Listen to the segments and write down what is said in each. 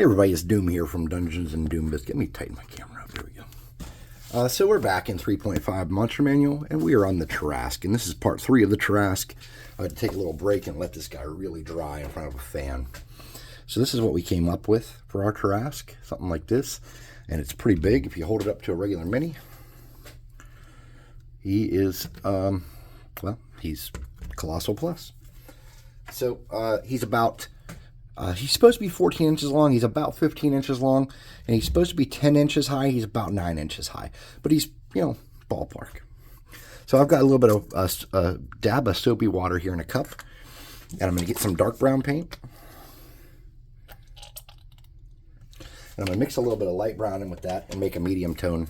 Hey everybody, it's Doom here from Dungeons and Doom Biscuit. Let me tighten my camera up. There we go. So we're back in 3.5 Monster Manual, and we are on the Tarrasque, and this is part 3 of the Tarrasque. I had to take a little break and let this guy really dry in front of a fan. So this is what we came up with for our Tarrasque, something like this, and it's pretty big. If you hold it up to a regular mini, he is, well, he's Colossal Plus. So he's about... he's supposed to be 14 inches long. He's about 15 inches long. And he's supposed to be 10 inches high. He's about 9 inches high. But he's, ballpark. So I've got a little bit of a dab of soapy water here in a cup. And I'm going to get some dark brown paint. And I'm going to mix a little bit of light brown in with that and make a medium tone.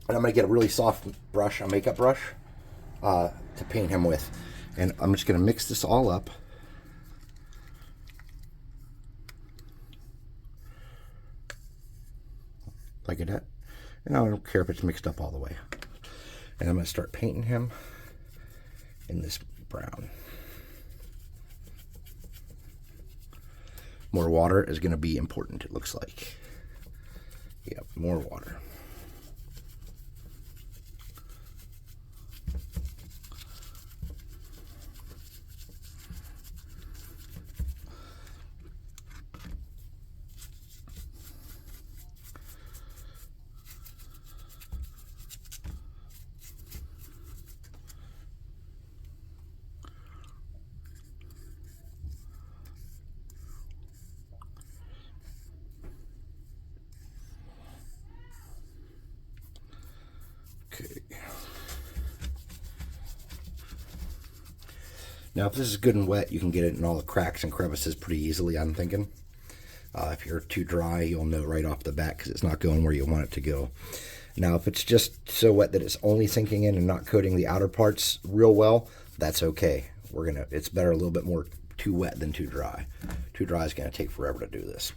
And I'm going to get a really soft brush, a makeup brush, to paint him with. And I'm just going to mix this all up. Like that. And I don't care if it's mixed up all the way. And I'm going to start painting him in this brown. More water is going to be important, it looks like. Yep, more water. Okay. Now, if this is good and wet, you can get it in all the cracks and crevices pretty easily, I'm thinking. If you're too dry, you'll know right off the bat because it's not going where you want it to go. Now, if it's just so wet that it's only sinking in and not coating the outer parts real well, that's okay. It's better a little bit more too wet than too dry. Too dry is going to take forever to do this.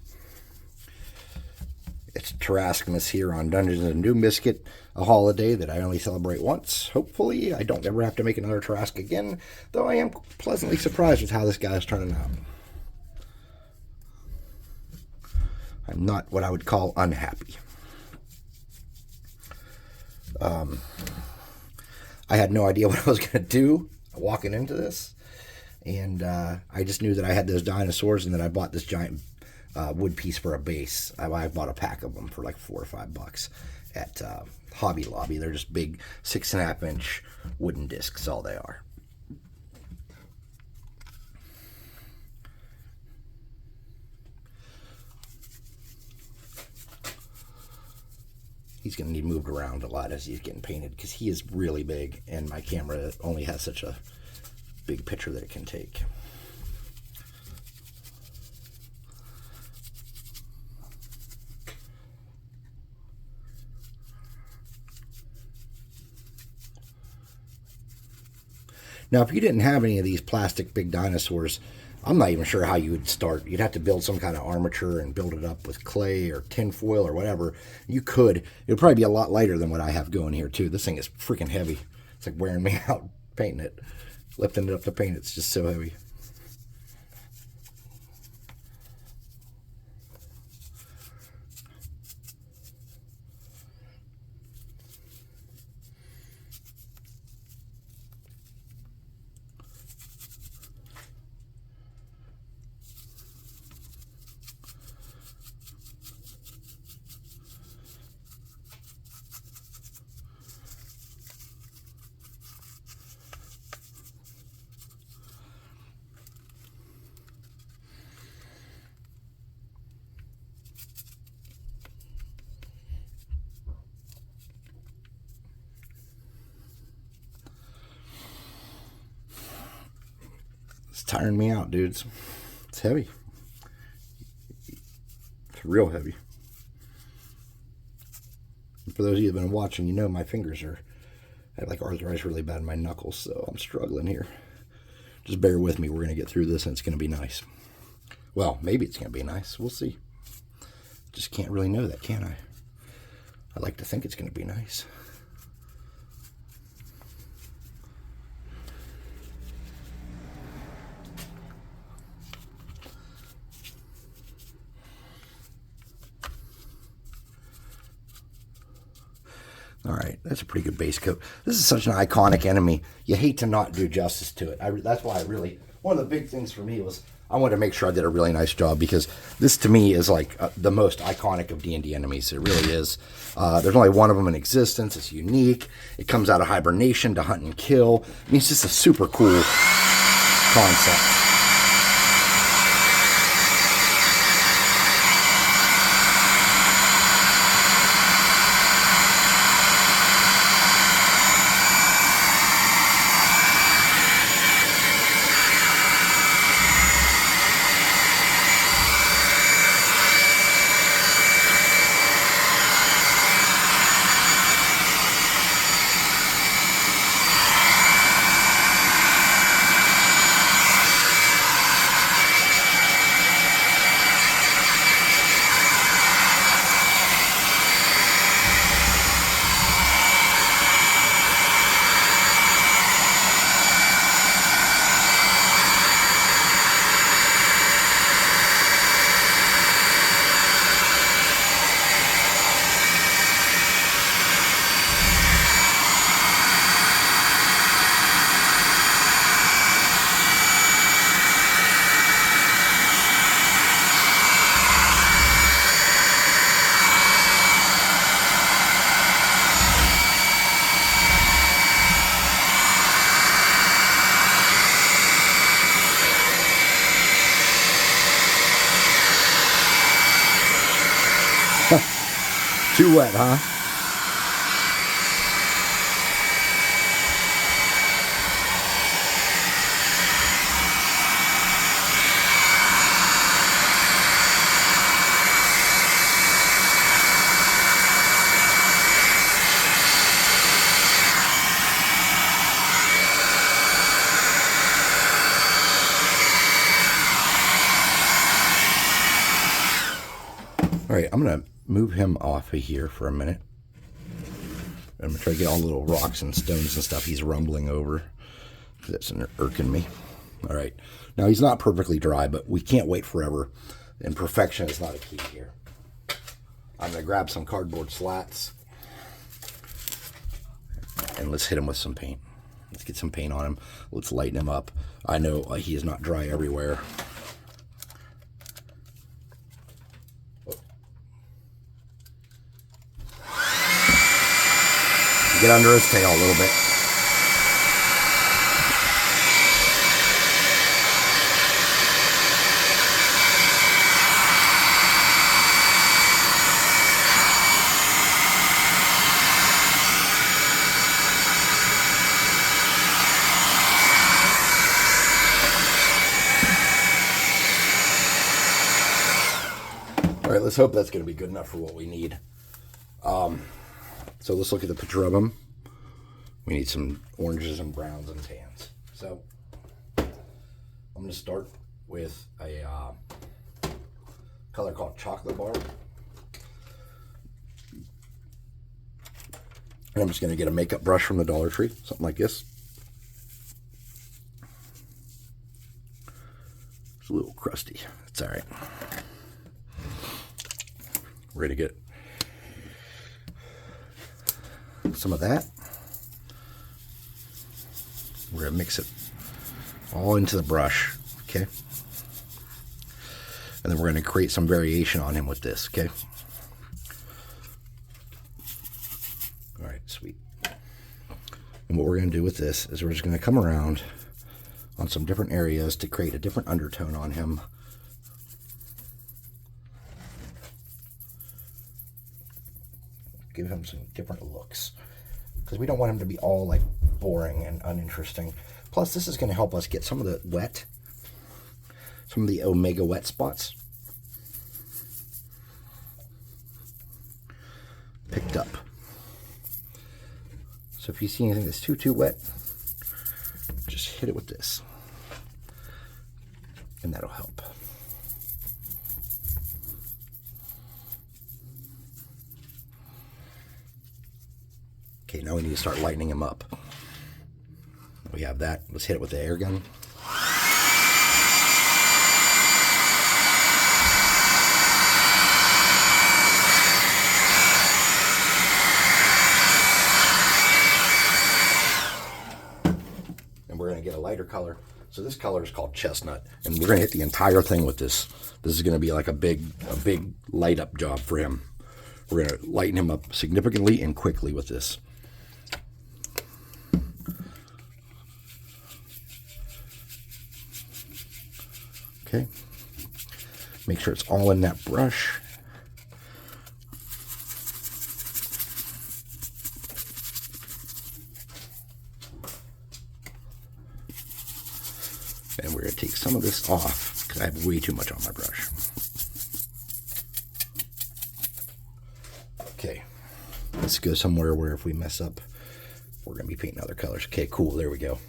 It's Tarrasquemas here on Dungeons and Doom Biscuit, a holiday that I only celebrate once. Hopefully, I don't ever have to make another Tarrasque again, though I am pleasantly surprised with how this guy is turning out. I'm not what I would call unhappy. I had no idea what I was going to do walking into this, and I just knew that I had those dinosaurs and that I bought this giant wood piece for a base. I bought a pack of them for like $4 or $5 at Hobby Lobby. They're just big 6.5 inch wooden discs, all they are. He's going to need moved around a lot as he's getting painted because he is really big and my camera only has such a big picture that it can take. Now, if you didn't have any of these plastic big dinosaurs, I'm not even sure how you would start. You'd have to build some kind of armature and build it up with clay or tin foil or whatever. You could. It would probably be a lot lighter than what I have going here, too. This thing is freaking heavy. It's like wearing me out painting it. Lifting it up to paint, it's just so heavy. It's tiring me out, dudes. It's heavy. It's real heavy. And for those of you that have been watching, you know my fingers I have like arthritis really bad in my knuckles, so I'm struggling here. Just bear with me. We're going to get through this and it's going to be nice. Well, maybe it's going to be nice. We'll see. Just can't really know that, can I? I like to think it's going to be nice. All right, that's a pretty good base coat. This is such an iconic enemy. You hate to not do justice to it. That's why one of the big things for me was I wanted to make sure I did a really nice job, because this to me is like the most iconic of D&D enemies. It really is. There's only one of them in existence. It's unique. It comes out of hibernation to hunt and kill. I mean, it's just a super cool concept. Too wet, huh? All right, I'm going to move him off of here for a minute. I'm going to try to get all the little rocks and stones and stuff he's rumbling over. That's irking me. All right. Now, he's not perfectly dry, but we can't wait forever. And perfection is not a key here. I'm going to grab some cardboard slats. And let's hit him with some paint. Let's get some paint on him. Let's lighten him up. I know he is not dry everywhere. Get under his tail a little bit. All right, let's hope that's going to be good enough for what we need. So let's look at the picture of them. We need some oranges and browns and tans. So I'm going to start with a color called Chocolate Bar. And I'm just going to get a makeup brush from the Dollar Tree, something like this. It's a little crusty. It's all right. We're going to get some of that. We're going to mix it all into the brush, okay? And then we're going to create some variation on him with this, okay? All right, sweet. And what we're going to do with this is we're just going to come around on some different areas to create a different undertone on him. Give him some different looks, because we don't want him to be all like boring and uninteresting. Plus, this is going to help us get some of the wet, some of the omega wet spots picked up. So if you see anything that's too wet, just hit it with this, and that'll help. Okay, now we need to start lightening him up. We have that. Let's hit it with the air gun. And we're going to get a lighter color. So this color is called chestnut, and we're going to hit the entire thing with this. This is going to be like a big light up job for him. We're going to lighten him up significantly and quickly with this. Okay. Make sure it's all in that brush. And we're going to take some of this off because I have way too much on my brush. Okay. Let's go somewhere where if we mess up, we're going to be painting other colors. Okay, cool. There we go.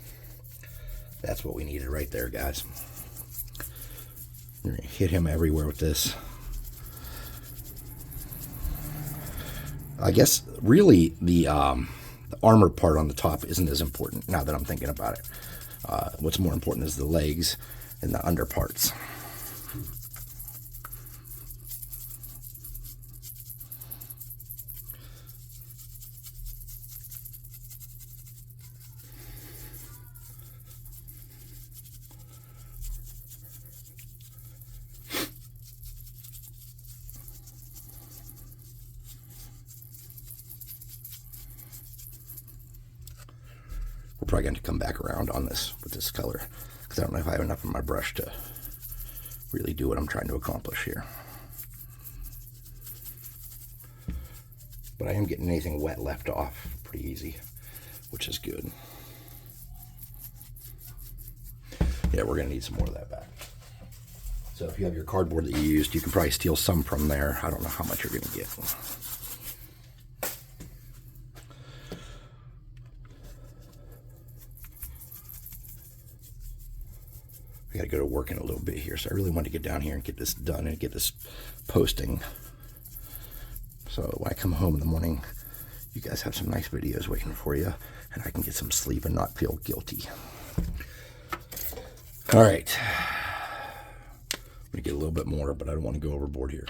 That's what we needed right there, guys. We're going to hit him everywhere with this. I guess really the armor part on the top isn't as important now that I'm thinking about it. What's more important is the legs and the under parts. We're probably going to come back around on this with this color because I don't know if I have enough on my brush to really do what I'm trying to accomplish here. But I am getting anything wet left off pretty easy, which is good. Yeah, we're going to need some more of that back. So if you have your cardboard that you used, you can probably steal some from there. I don't know how much you're going to get. I got to go to work in a little bit here, so I really want to get down here and get this done and get this posting. So when I come home in the morning, you guys have some nice videos waiting for you, and I can get some sleep and not feel guilty. All right. I'm going to get a little bit more, but I don't want to go overboard here.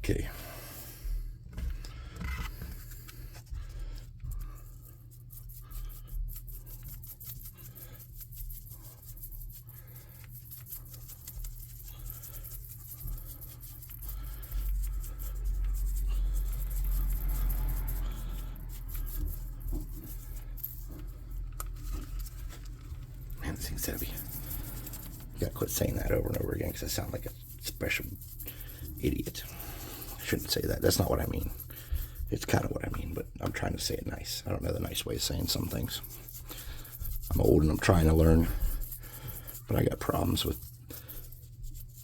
Okay. Man, this thing's heavy. You gotta quit saying that over and over again because I sound like a special idiot. I shouldn't say that. That's not what I mean. It's kind of what I mean, but I'm trying to say it nice. I don't know the nice way of saying some things. I'm old and I'm trying to learn, but I got problems with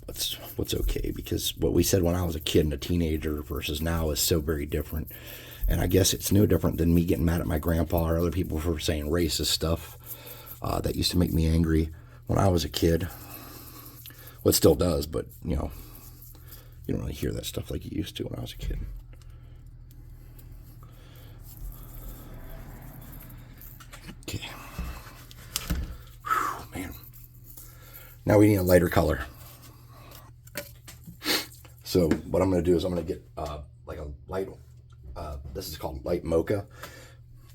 what's okay, because what we said when I was a kid and a teenager versus now is so very different. And I guess it's no different than me getting mad at my grandpa or other people for saying racist stuff that used to make me angry when I was a kid. Well, it still does, but you know, you don't really hear that stuff like you used to when I was a kid. Okay. Whew, man. Now we need a lighter color. So what I'm going to do is I'm going to get like a light, this is called light mocha.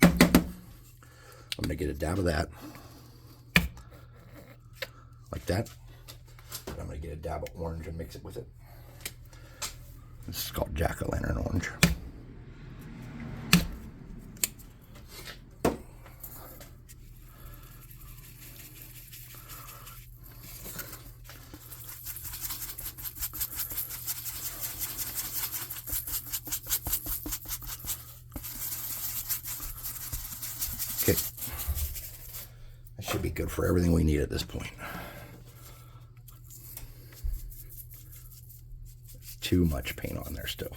I'm going to get a dab of that. Like that. And I'm going to get a dab of orange and mix it with it. This is called jack-o'-lantern orange. Okay. That should be good for everything we need at this point. Too much paint on there still.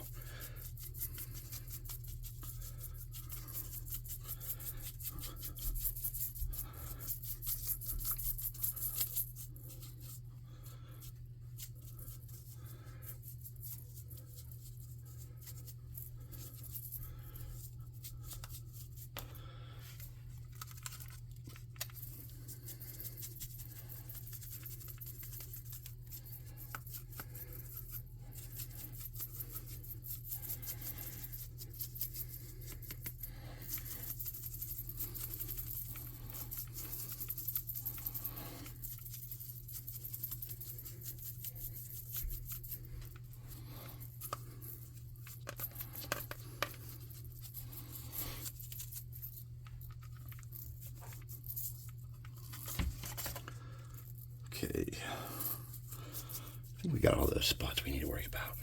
Okay. I think we got all those spots we need to worry about.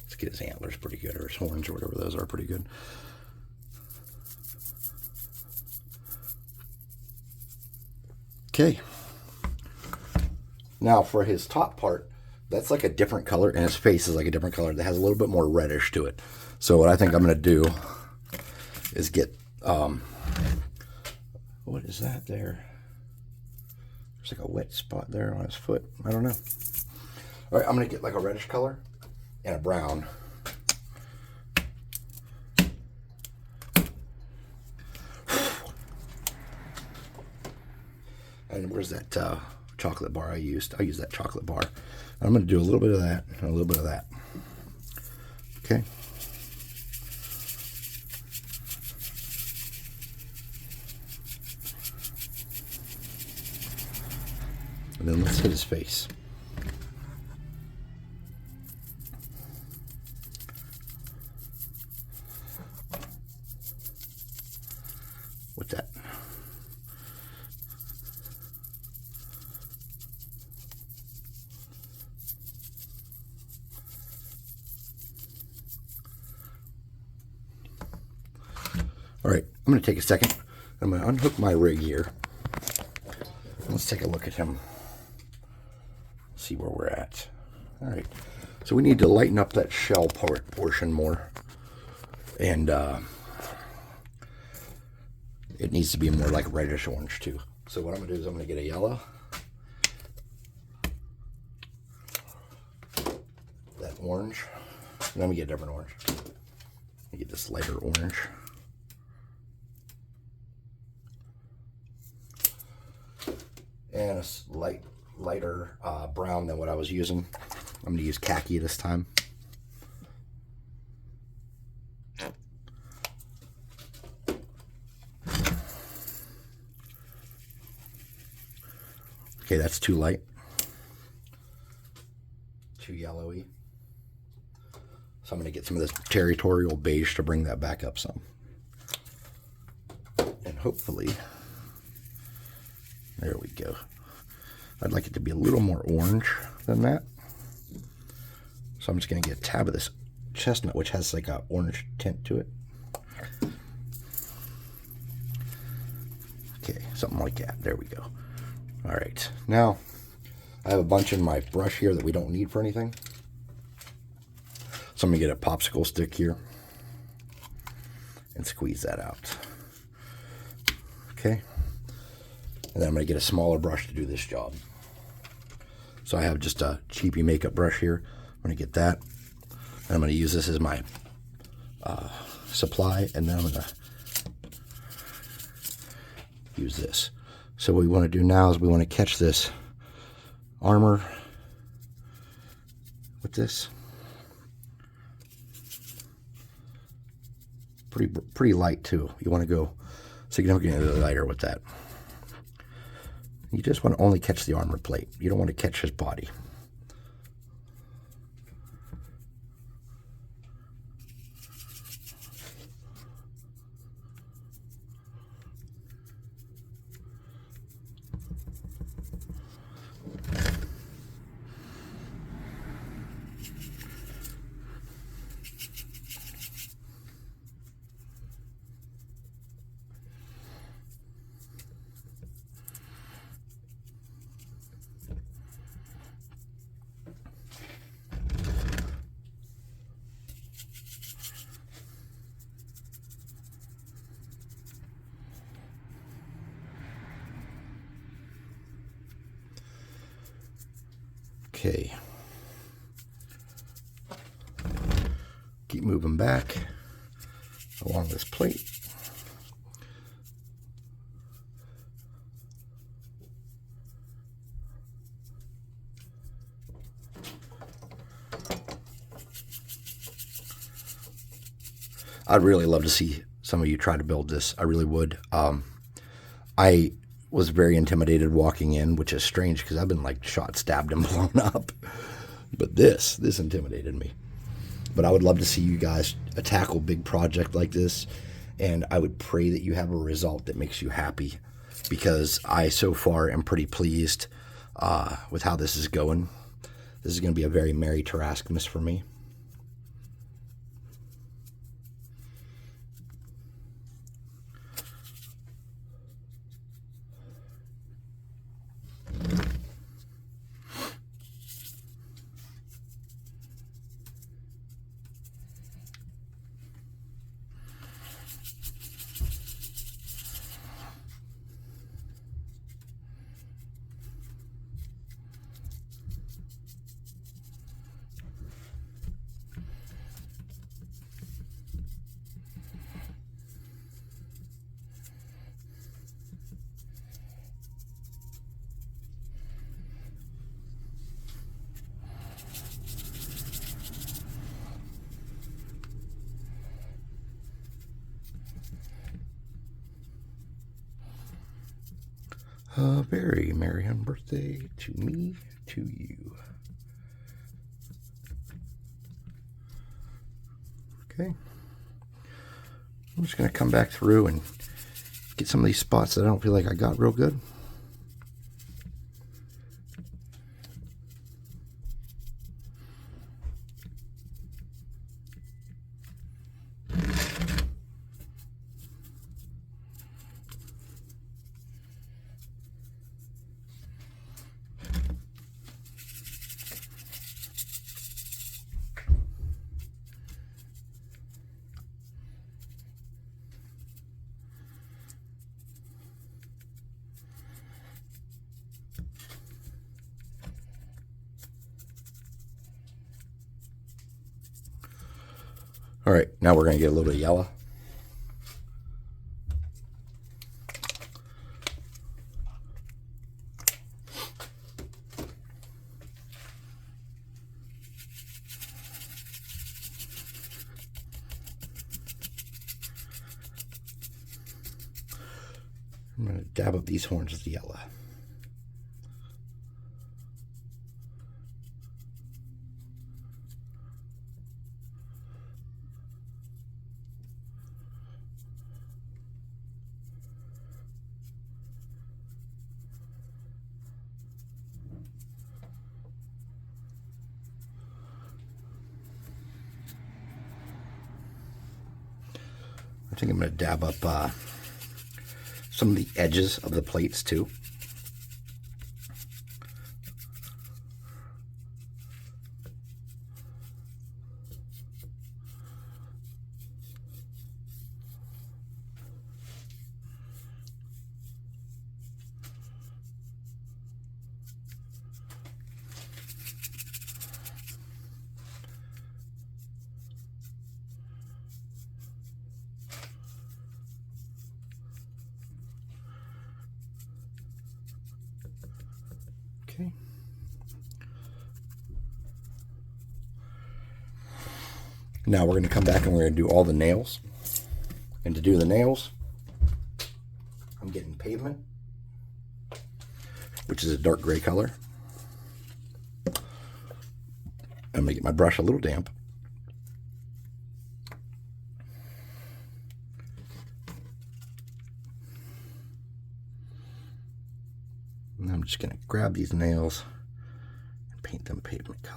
Let's get his antlers pretty good, or his horns, or whatever those are, pretty good. Okay. Now for his top part, that's like a different color, and his face is like a different color that has a little bit more reddish to it. So what I think I'm going to do is get, what is that there? There's like a wet spot there on his foot. I don't know. All right, I'm going to get like a reddish color and a brown. And where's that chocolate bar I used? I used that chocolate bar. I'm going to do a little bit of that and a little bit of that. Okay. And then let's hit his face. What's that? All right, I'm going to take a second. I'm going to unhook my rig here. Let's take a look at him. See where we're at. All right, so we need to lighten up that shell portion more, and it needs to be more like reddish orange too. So what I'm gonna do is I'm gonna get a yellow, that orange, and let me get a different orange. Let me get this lighter orange. And a lighter brown than what I was using. I'm going to use khaki this time. Okay, that's too light. Too yellowy. So I'm going to get some of this territorial beige to bring that back up some. And hopefully, there we go. I'd like it to be a little more orange than that. So I'm just going to get a tab of this chestnut, which has like an orange tint to it. Okay, something like that. There we go. All right. Now, I have a bunch in my brush here that we don't need for anything. So I'm going to get a popsicle stick here and squeeze that out. Okay. And then I'm going to get a smaller brush to do this job. So I have just a cheapy makeup brush here. I'm going to get that. And I'm going to use this as my supply. And then I'm going to use this. So what we want to do now is we want to catch this armor with this. Pretty light too. You want to go significantly lighter with that. You just want to only catch the armor plate. You don't want to catch his body. Okay. Keep moving back along this plate. I'd really love to see some of you try to build this. I really would. I was very intimidated walking in, which is strange because I've been like shot, stabbed, and blown up. But this intimidated me. But I would love to see you guys tackle a big project like this, and I would pray that you have a result that makes you happy, because I so far am pretty pleased. with how this is going. This is going to be a very merry Tarrasque for me. A very merry birthday to me, to you. Okay. I'm just going to come back through and get some of these spots that I don't feel like I got real good. All right, now we're going to get a little bit of yellow. I'm going to dab up these horns with the yellow. I think I'm going to dab up some of the edges of the plates too. Okay. Now we're going to come back and we're going to do all the nails. And to do the nails, I'm getting pavement, which is a dark gray color. I'm going to get my brush a little damp. And I'm just going to grab these nails and paint them pavement colored.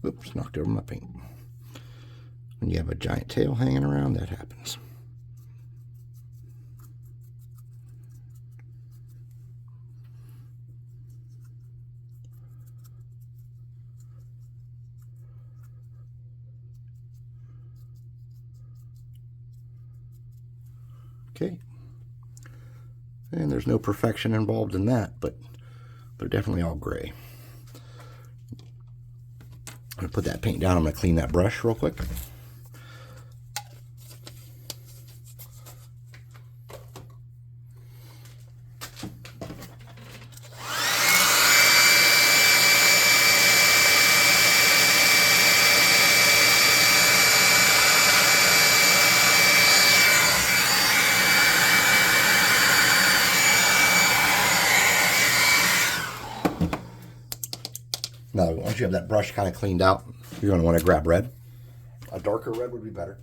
Oops, knocked over my paint. When you have a giant tail hanging around, that happens. Okay. And there's no perfection involved in that, but they're definitely all gray. I'm going to put that paint down. I'm going to clean that brush real quick. Now, once you have that brush kind of cleaned out, you're going to want to grab red. A darker red would be better.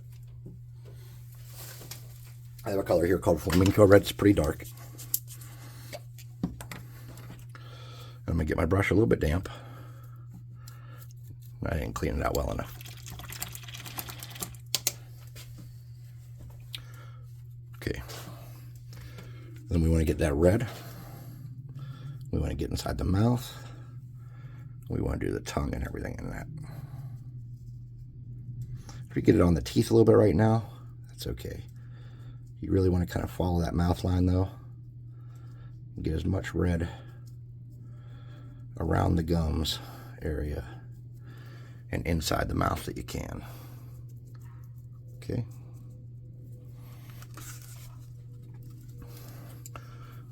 I have a color here called Flamenco Red. It's pretty dark. I'm going to get my brush a little bit damp. I didn't clean it out well enough. Okay. Then we want to get that red. We want to get inside the mouth. We want to do the tongue and everything in that. If we get it on the teeth a little bit right now, that's okay. You really want to kind of follow that mouth line though. Get as much red around the gums area and inside the mouth that you can. Okay.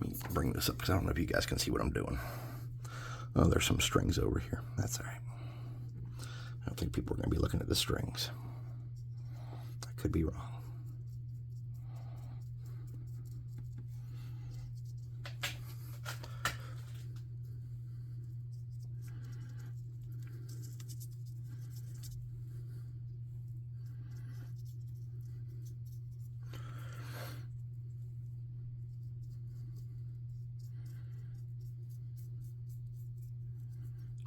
Let me bring this up because I don't know if you guys can see what I'm doing. Oh, there's some strings over here. That's all right. I don't think people are going to be looking at the strings. I could be wrong.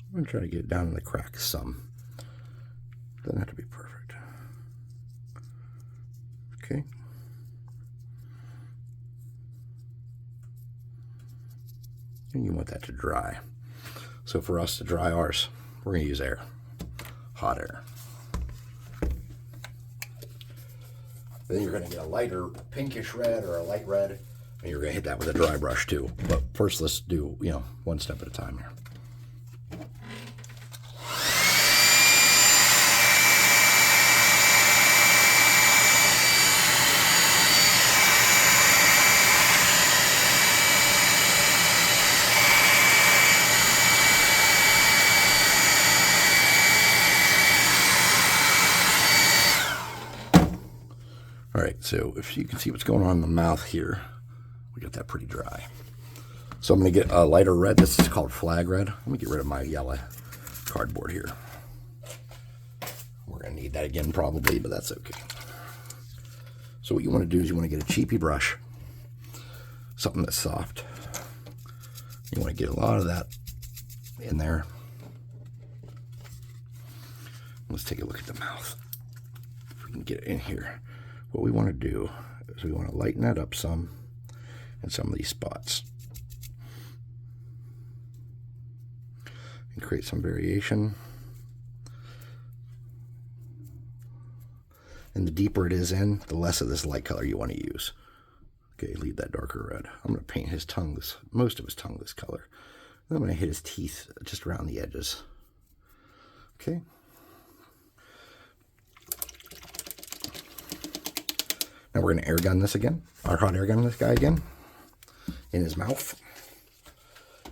I'm going to try to get it down in the cracks some. Doesn't have to be perfect. Okay. And you want that to dry. So for us to dry ours, we're going to use air. Hot air. Then you're going to get a lighter pinkish red or a light red, and you're going to hit that with a dry brush too. But first let's do, one step at a time here. All right, so if you can see what's going on in the mouth here, we got that pretty dry. So I'm going to get a lighter red. This is called flag red. Let me get rid of my yellow cardboard here. We're going to need that again probably, but that's okay. So what you want to do is you want to get a cheapy brush, something that's soft. You want to get a lot of that in there. Let's take a look at the mouth. If we can get it in here. What we want to do is we want to lighten that up some in some of these spots and create some variation. And the deeper it is in, the less of this light color you want to use. Okay, leave that darker red. I'm going to paint his tongue this, most of his tongue this color. Then I'm going to hit his teeth just around the edges. Okay. Now we're going to air gun this again, or hot air gun this guy again, in his mouth.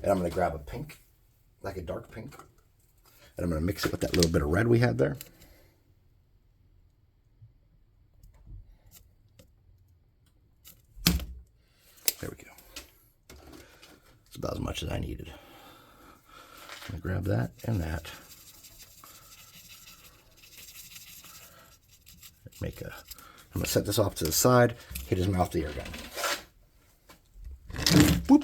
And I'm going to grab a pink, like a dark pink, and I'm going to mix it with that little bit of red we had there. There we go. It's about as much as I needed. I'm going to grab that and that. I'm going to set this off to the side, hit his mouth with the air gun. Boop.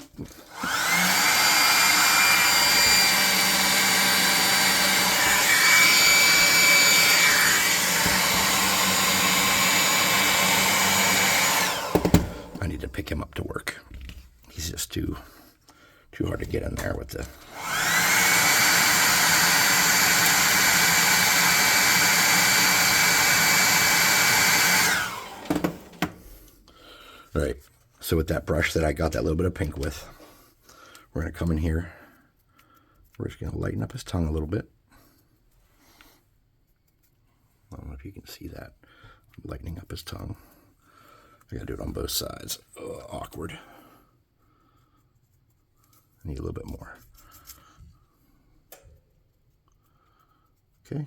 All right, so with that brush that I got that little bit of pink with, we're going to come in here. We're just going to lighten up his tongue a little bit. I don't know if you can see that. Lightening up his tongue. I got to do it on both sides. Awkward. I need a little bit more. Okay.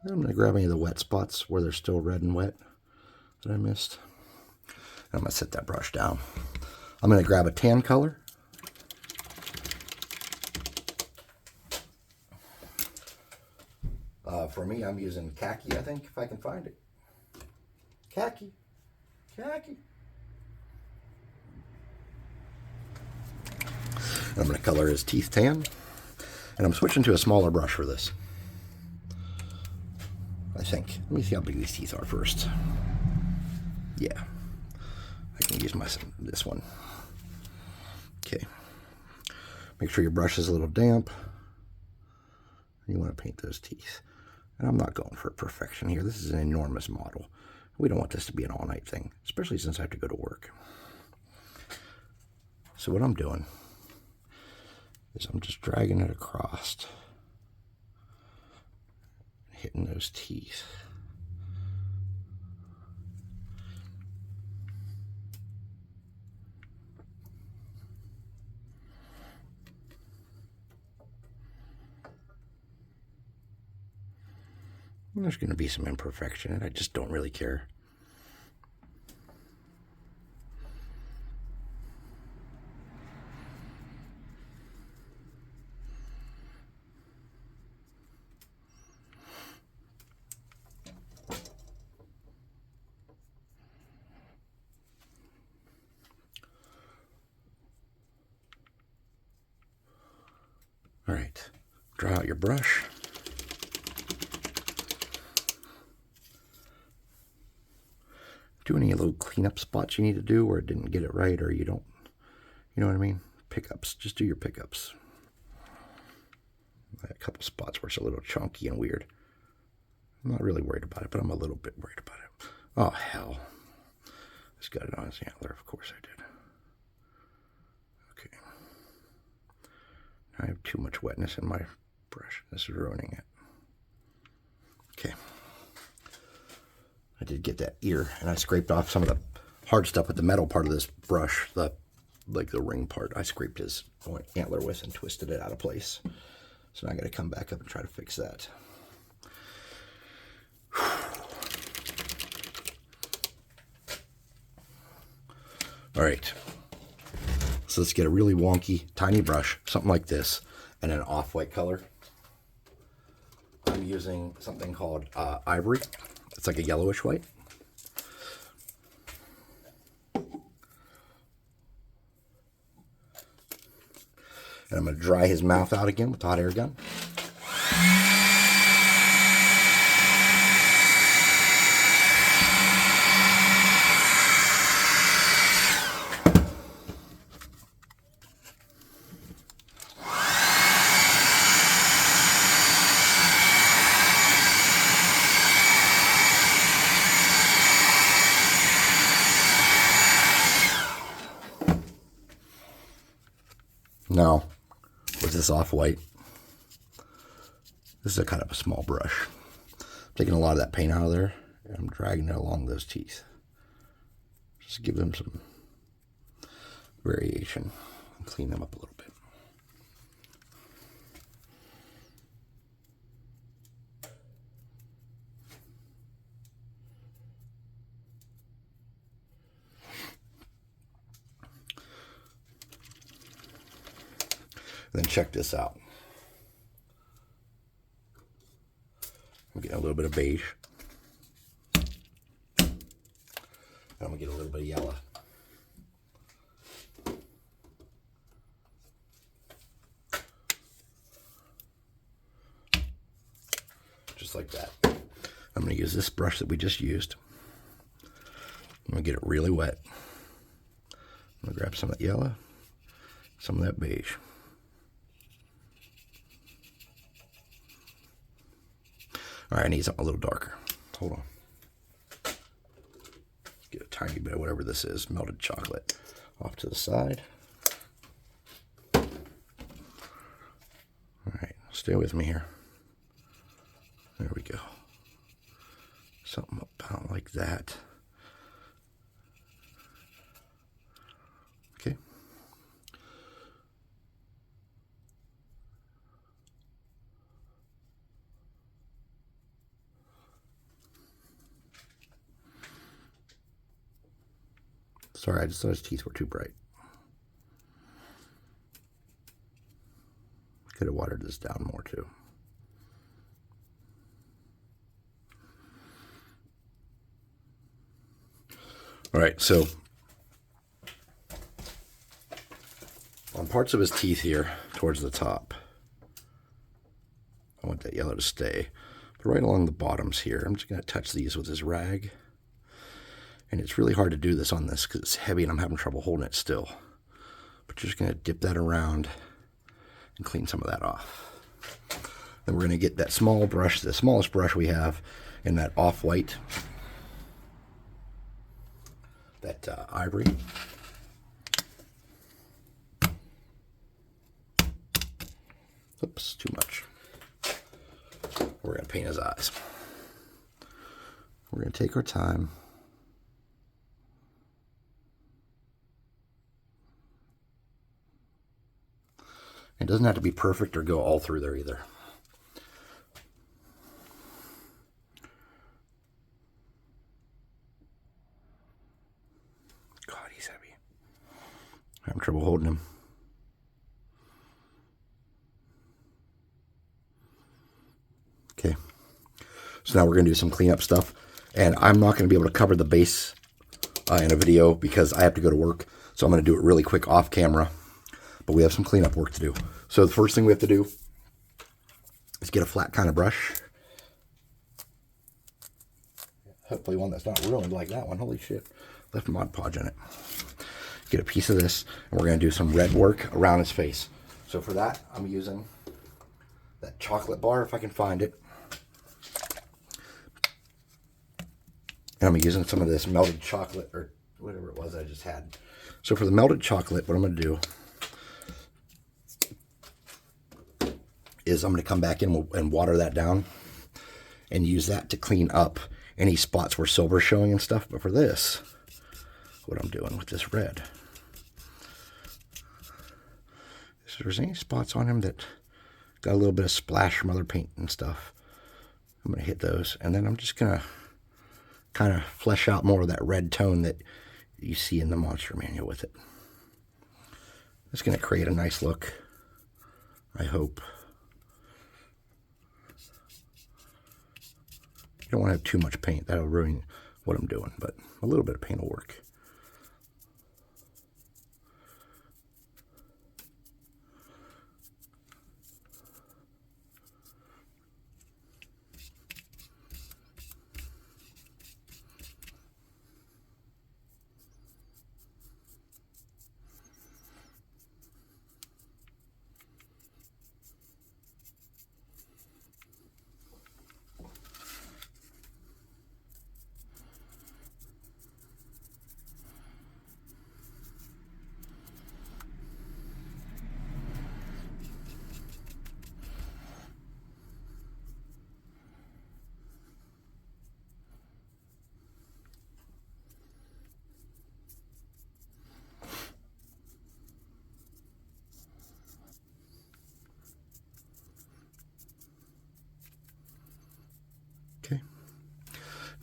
I'm going to grab any of the wet spots where they're still red and wet that I missed. And I'm going to set that brush down. I'm going to grab a tan color. For me, I'm using khaki, I think, if I can find it. Khaki. Khaki. And I'm going to color his teeth tan. And I'm switching to a smaller brush for this. I think. Let me see how big these teeth are first. Yeah. I can use this one. Okay. Make sure your brush is a little damp. You want to paint those teeth. And I'm not going for perfection here. This is an enormous model. We don't want this to be an all-night thing, especially since I have to go to work. So what I'm doing is I'm just dragging it across, hitting those teeth. And there's going to be some imperfection, and I just don't really care. All right, dry out your brush. Do any little cleanup spots you need to do where it didn't get it right, or you don't, you know what I mean? Pickups, just do your pickups. A couple spots where it's a little chunky and weird. I'm not really worried about it, but I'm a little bit worried about it. Oh, hell. Just got it on his antler, of course I did. Okay. I have too much wetness in my brush. This is ruining it. Okay. I did get that ear, and I scraped off some of the hard stuff with the metal part of this brush, like the ring part. I scraped his antler with and twisted it out of place. So now I got to come back up and try to fix that. All right. So let's get a really wonky, tiny brush, something like this, and an off-white color. I'm using something called ivory. It's like a yellowish white. And I'm going to dry his mouth out again with the hot air gun. Now, with this off-white, this is a kind of a small brush. I'm taking a lot of that paint out of there, and I'm dragging it along those teeth. Just give them some variation and clean them up a little bit. Then check this out. I'm getting a little bit of beige. And I'm going to get a little bit of yellow. Just like that. I'm going to use this brush that we just used. I'm going to get it really wet. I'm going to grab some of that yellow, some of that beige. All right, I need something a little darker. Hold on. Good. tiny bit of whatever this is, melted chocolate, off to the side. All right, stay with me here. There we go. Something about like that. Okay. Sorry, I just thought his teeth were too bright. Could have watered this down more too. All right, so on parts of his teeth here towards the top, I want that yellow to stay. But right along the bottoms here, I'm just going to touch these with this rag. And it's really hard to do this on this because it's heavy and I'm having trouble holding it still. But you're just going to dip that around and clean some of that off. Then we're going to get that small brush, the smallest brush we have, in that off-white, that ivory. Oops, too much. We're going to paint his eyes. We're going to take our time. It doesn't have to be perfect or go all through there either. God, he's heavy. I'm having trouble holding him. Okay. So now we're going to do some cleanup stuff. And I'm not going to be able to cover the base in a video because I have to go to work. So I'm going to do it really quick off camera. But we have some cleanup work to do. So the first thing we have to do is get a flat kind of brush. Hopefully one that's not ruined like that one. Holy shit. Left Mod Podge in it. Get a piece of this, and we're going to do some red work around his face. So for that, I'm using that chocolate bar, if I can find it. And I'm using some of this melted chocolate, or whatever it was I just had. So for the melted chocolate, what I'm going to do is I'm going to come back in and water that down and use that to clean up any spots where silver's showing and stuff. But for this, what I'm doing with this red, if there's any spots on him that got a little bit of splash from other paint and stuff, I'm going to hit those. And then I'm just going to kind of flesh out more of that red tone that you see in the Monster Manual with it. It's going to create a nice look, I hope. You don't want to have too much paint. That'll ruin what I'm doing, but a little bit of paint will work.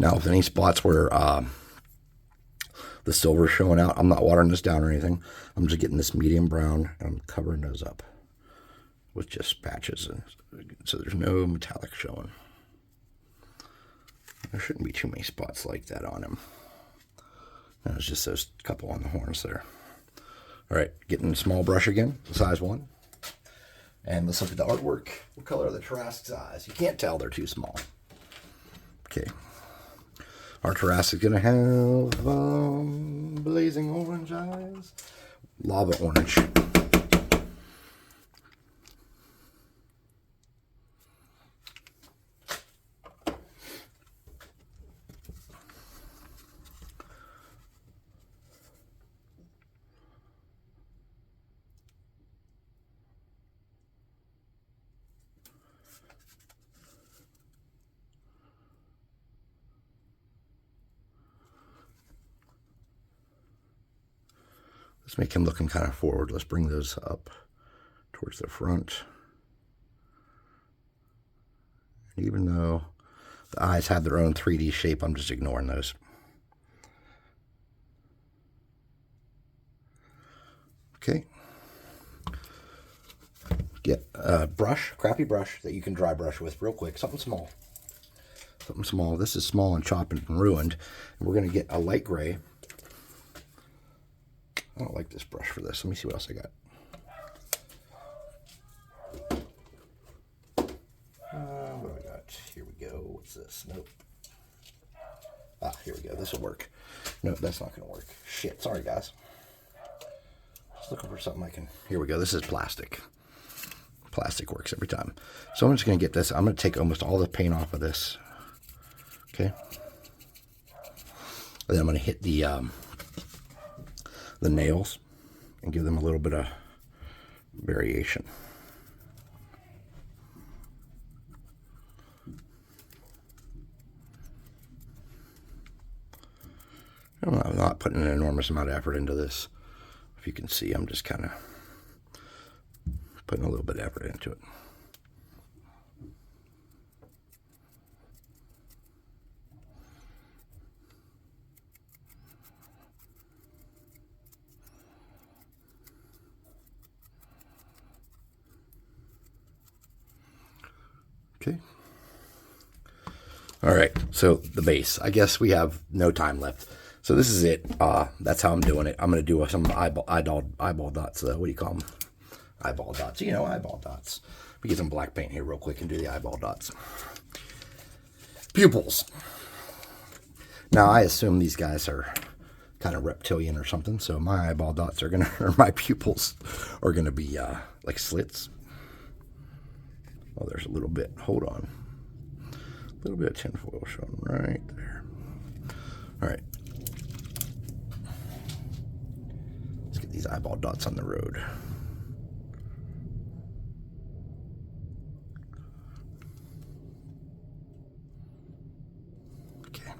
Now, if any spots where the silver's showing out, I'm not watering this down or anything. I'm just getting this medium brown, and I'm covering those up with just patches, and so there's no metallic showing. There shouldn't be too many spots like that on him. No, it's just those couple on the horns there. All right, getting a small brush again, size 1. And let's look at the artwork. What color are the Tarrasque's eyes? You can't tell, they're too small. Okay. Our Tarrasque is going to have blazing orange eyes. Lava orange. Let's make him looking kind of forward. Let's bring those up towards the front. And even though the eyes have their own 3D shape, I'm just ignoring those. Okay. Get a brush, crappy brush that you can dry brush with real quick. Something small. Something small. This is small and chopped and ruined. And we're going to get a light gray. I don't like this brush for this. Let me see what else I got. What do I got? Here we go. What's this? Nope. Ah, here we go. This will work. Nope, that's not going to work. Shit. Sorry, guys. Just looking for something I can... Here we go. This is plastic. Plastic works every time. So I'm just going to get this. I'm going to take almost all the paint off of this. Okay. And then I'm going to hit the nails and give them a little bit of variation. I'm not putting an enormous amount of effort into this. If you can see, I'm just kind of putting a little bit of effort into it. Okay. All right. So the base, I guess we have no time left. So this is it. That's how I'm doing it. I'm going to do some eyeball dots. What do you call them? Eyeball dots. You know, eyeball dots. We get some black paint here real quick and do the eyeball dots. Pupils. Now, I assume these guys are kind of reptilian or something. So my eyeball dots are going to, or my pupils are going to be like slits. Oh, there's a little bit. Hold on. A little bit of tinfoil showing right there. All right. Let's get these eyeball dots on the road. Okay.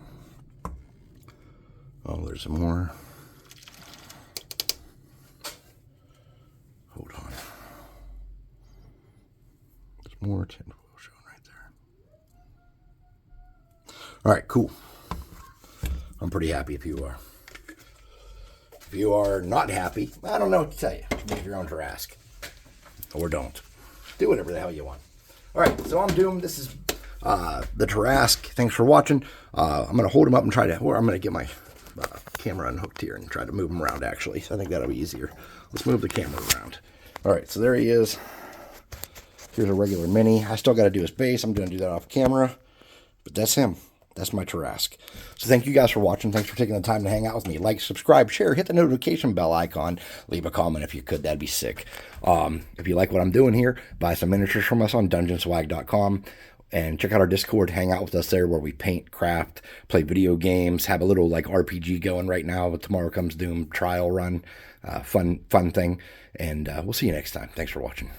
Oh, there's some more. Hold on. There's more tinfoil showing right there. All right, cool. I'm pretty happy if you are. If you are not happy, I don't know what to tell you. Make your own Tarrasque. Or don't. Do whatever the hell you want. All right, so I'm doomed. This is the Tarrasque. Thanks for watching. I'm going to hold him up and try to, or I'm going to get my camera unhooked here and try to move him around, actually. So I think that'll be easier. Let's move the camera around. All right, so there he is. Here's a regular mini. I still got to do his base. I'm going to do that off camera. But that's him. That's my Tarrasque. So thank you guys for watching. Thanks for taking the time to hang out with me. Like, subscribe, share, hit the notification bell icon. Leave a comment if you could. That'd be sick. If you like what I'm doing here, buy some miniatures from us on dungeonswag.com. And check out our Discord. Hang out with us there where we paint, craft, play video games, have a little like RPG going right now with Tomorrow Comes Doom trial run. Fun thing. And we'll see you next time. Thanks for watching.